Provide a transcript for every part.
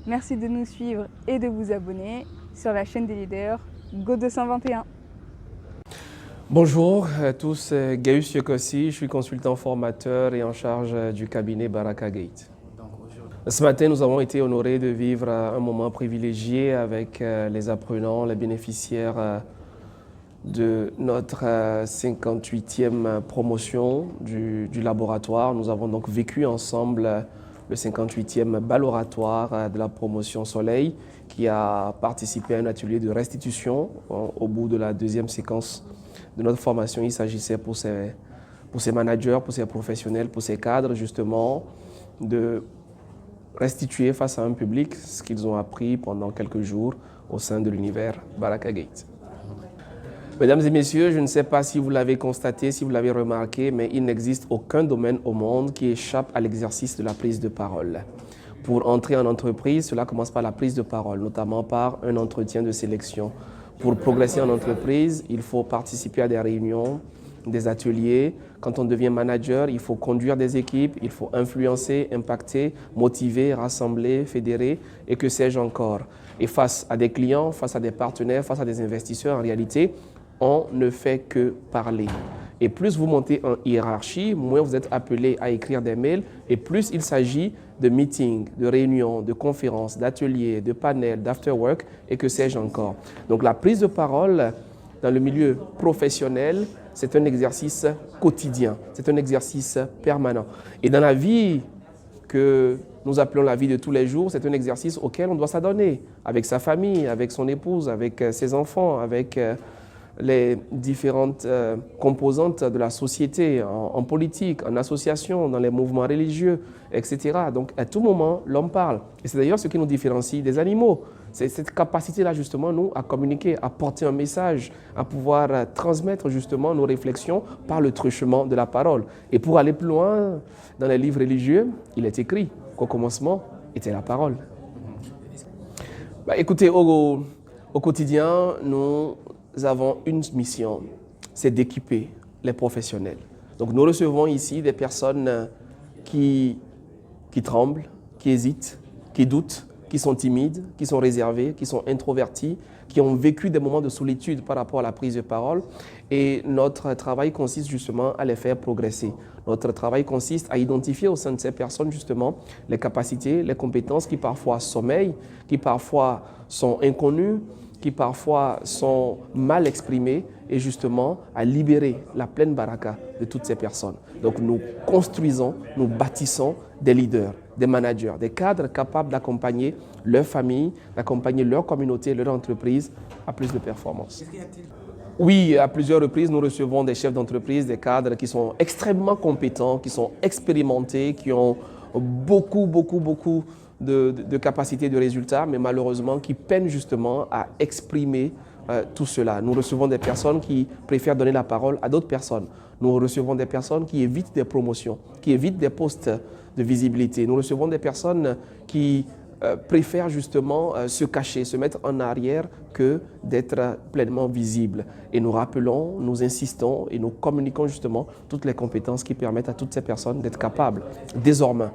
Merci de nous suivre et de vous abonner sur la chaîne des leaders Go 221. Bonjour à tous, Gaius Yokossi, je suis consultant formateur et en charge du cabinet Baraka Gate. Ce matin, nous avons été honorés de vivre un moment privilégié avec les apprenants, les bénéficiaires de notre 58e promotion du laboratoire. Nous avons donc vécu ensemble le 58e bal oratoire de la promotion Soleil qui a participé à un atelier de restitution au bout de la deuxième séquence de notre formation. Il s'agissait pour ces managers, pour ces professionnels, pour ces cadres justement de restituer face à un public ce qu'ils ont appris pendant quelques jours au sein de l'univers Baraka Gate. Mesdames et messieurs, je ne sais pas si vous l'avez constaté, si vous l'avez remarqué, mais il n'existe aucun domaine au monde qui échappe à l'exercice de la prise de parole. Pour entrer en entreprise, cela commence par la prise de parole, notamment par un entretien de sélection. Pour progresser en entreprise, il faut participer à des réunions, des ateliers. Quand on devient manager, il faut conduire des équipes, il faut influencer, impacter, motiver, rassembler, fédérer et que sais-je encore. Et face à des clients, face à des partenaires, face à des investisseurs, en réalité, on ne fait que parler. Et plus vous montez en hiérarchie, moins vous êtes appelé à écrire des mails et plus il s'agit de meetings, de réunions, de conférences, d'ateliers, de panels, d'afterwork et que sais-je encore. Donc la prise de parole dans le milieu professionnel, c'est un exercice quotidien, c'est un exercice permanent. Et dans la vie que nous appelons la vie de tous les jours, c'est un exercice auquel on doit s'adonner avec sa famille, avec son épouse, avec ses enfants, avec les différentes composantes de la société, en politique, en association, dans les mouvements religieux, etc. Donc à tout moment, l'homme parle. Et c'est d'ailleurs ce qui nous différencie des animaux. C'est cette capacité-là justement, nous, à communiquer, à porter un message, à pouvoir transmettre justement nos réflexions par le truchement de la parole. Et pour aller plus loin, dans les livres religieux, il est écrit qu'au commencement était la parole. Écoutez, au quotidien, nous avons une mission, c'est d'équiper les professionnels. Donc nous recevons ici des personnes qui tremblent, qui hésitent, qui doutent, qui sont timides, qui sont réservées, qui sont introverties, qui ont vécu des moments de solitude par rapport à la prise de parole. Et notre travail consiste justement à les faire progresser. Notre travail consiste à identifier au sein de ces personnes justement les capacités, les compétences qui parfois sommeillent, qui parfois sont inconnues, qui parfois sont mal exprimées et justement à libérer la pleine baraka de toutes ces personnes. Donc nous construisons, nous bâtissons des leaders, des managers, des cadres capables d'accompagner leur famille, d'accompagner leur communauté, leur entreprise à plus de performance. Oui, à plusieurs reprises, nous recevons des chefs d'entreprise, des cadres qui sont extrêmement compétents, qui sont expérimentés, qui ont beaucoup de capacités de résultats, mais malheureusement qui peinent justement à exprimer tout cela. Nous recevons des personnes qui préfèrent donner la parole à d'autres personnes. Nous recevons des personnes qui évitent des promotions, qui évitent des postes de visibilité. Nous recevons des personnes qui préfèrent justement se cacher, se mettre en arrière que d'être pleinement visibles. Et nous rappelons, nous insistons et nous communiquons justement toutes les compétences qui permettent à toutes ces personnes d'être capables désormais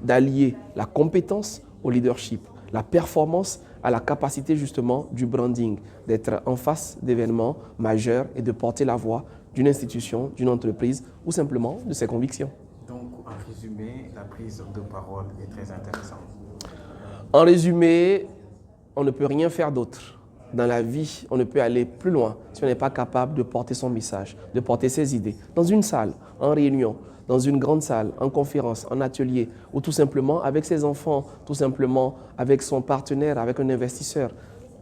d'allier la compétence au leadership, la performance à la capacité justement du branding, d'être en face d'événements majeurs et de porter la voix d'une institution, d'une entreprise ou simplement de ses convictions. Donc, en résumé, la prise de parole est très intéressante. En résumé, on ne peut rien faire d'autre. Dans la vie, on ne peut aller plus loin si on n'est pas capable de porter son message, de porter ses idées. Dans une salle, en réunion, dans une grande salle, en conférence, en atelier, ou tout simplement avec ses enfants, tout simplement avec son partenaire, avec un investisseur.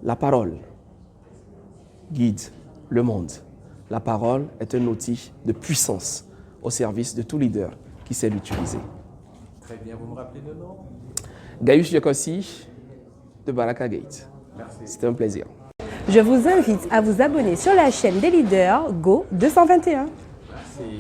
La parole guide le monde. La parole est un outil de puissance au service de tout leader qui sait l'utiliser. Très bien, vous me rappelez le nom? Gaius Yokossi de Baraka Gate. Merci. C'était un plaisir. Je vous invite à vous abonner sur la chaîne des leaders Go 221. Merci.